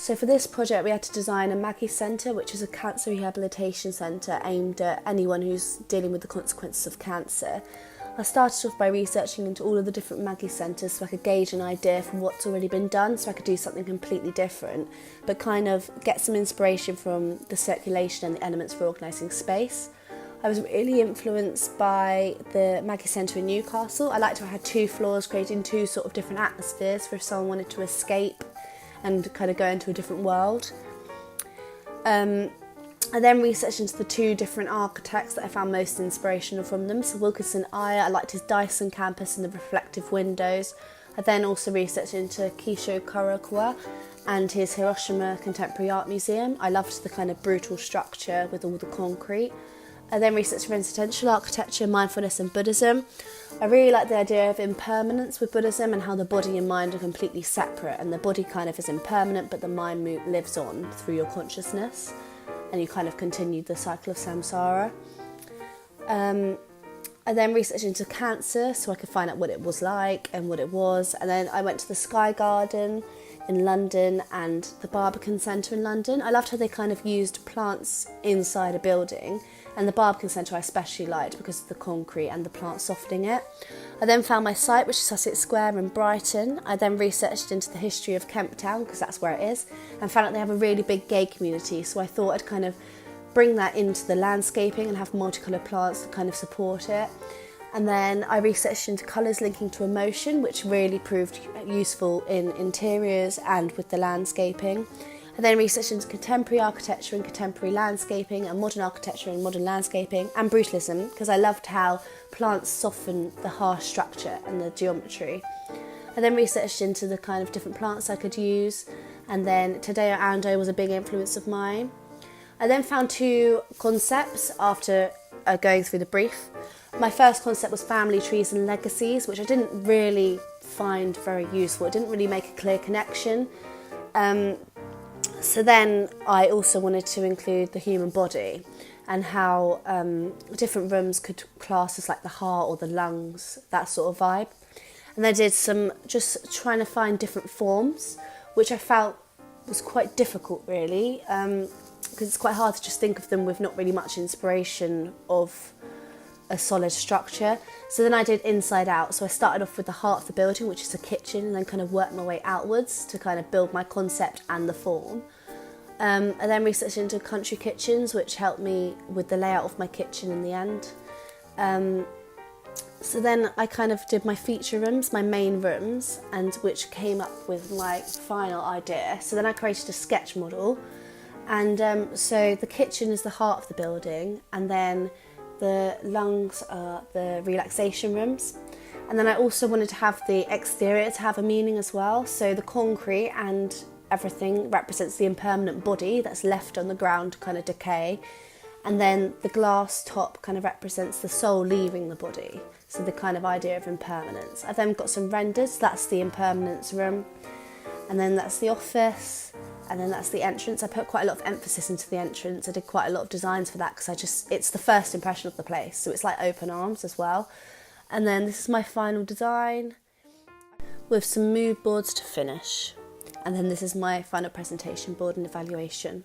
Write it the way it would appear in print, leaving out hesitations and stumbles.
So for this project we had to design a Maggie Centre, which is a cancer rehabilitation centre aimed at anyone who's dealing with the consequences of cancer. I started off by researching into all of the different Maggie centres so I could gauge an idea from what's already been done, so I could do something completely different, but kind of get some inspiration from the circulation and the elements for organising space. I was really influenced by the Maggie Centre in Newcastle. I liked how it had 2 floors, creating 2 sort of different atmospheres for if someone wanted to escape and kind of go into a different world. I then researched into the 2 different architects that I found most inspirational from them. So Wilkinson I liked his Dyson campus and the reflective windows. I then also researched into Kisho Kurokawa and his Hiroshima Contemporary Art Museum. I loved the kind of brutal structure with all the concrete. I then researched residential architecture, mindfulness and Buddhism. I really like the idea of impermanence with Buddhism and how the body and mind are completely separate, and the body kind of is impermanent but the mind lives on through your consciousness and you kind of continue the cycle of samsara. I then researched into cancer so I could find out what it was like and what it was, and then I went to the Sky Garden in London and the Barbican Centre in London. I loved how they kind of used plants inside a building, and the Barbican Centre I especially liked because of the concrete and the plants softening it. I then found my site, which is Sussex Square in Brighton. I then researched into the history of Kemp Town, because that's where it is, and found out they have a really big gay community, so I thought I'd kind of bring that into the landscaping and have multicoloured plants to kind of support it. And then I researched into colours linking to emotion, which really proved useful in interiors and with the landscaping. I then researched into contemporary architecture and contemporary landscaping, and modern architecture and modern landscaping, and brutalism, because I loved how plants soften the harsh structure and the geometry. I then researched into the kind of different plants I could use, and then Tadeo Ando was a big influence of mine. I then found 2 concepts after going through the brief. My first concept was family trees and legacies, which I didn't really find very useful. It didn't really make a clear connection. So then I also wanted to include the human body and how different rooms could class as like the heart or the lungs, that sort of vibe. And I did some just trying to find different forms, which I felt was quite difficult really, because it's quite hard to just think of them with not really much inspiration of a solid structure. So then I did inside out. So I started off with the heart of the building, which is a kitchen, and then kind of worked my way outwards to kind of build my concept and the form. I then researched into country kitchens, which helped me with the layout of my kitchen in the end. So then I kind of did my feature rooms, my main rooms, and which came up with my final idea. So then I created a sketch model, and so the kitchen is the heart of the building, and then the lungs are the relaxation rooms. And then I also wanted to have the exterior to have a meaning as well. So the concrete and everything represents the impermanent body that's left on the ground to kind of decay. And then the glass top kind of represents the soul leaving the body. So the kind of idea of impermanence. I've then got some renders, that's the impermanence room. And then that's the office. And then that's the entrance. I put quite a lot of emphasis into the entrance. I did quite a lot of designs for that because it's the first impression of the place. So it's like open arms as well. And then this is my final design with some mood boards to finish. And then this is my final presentation board and evaluation.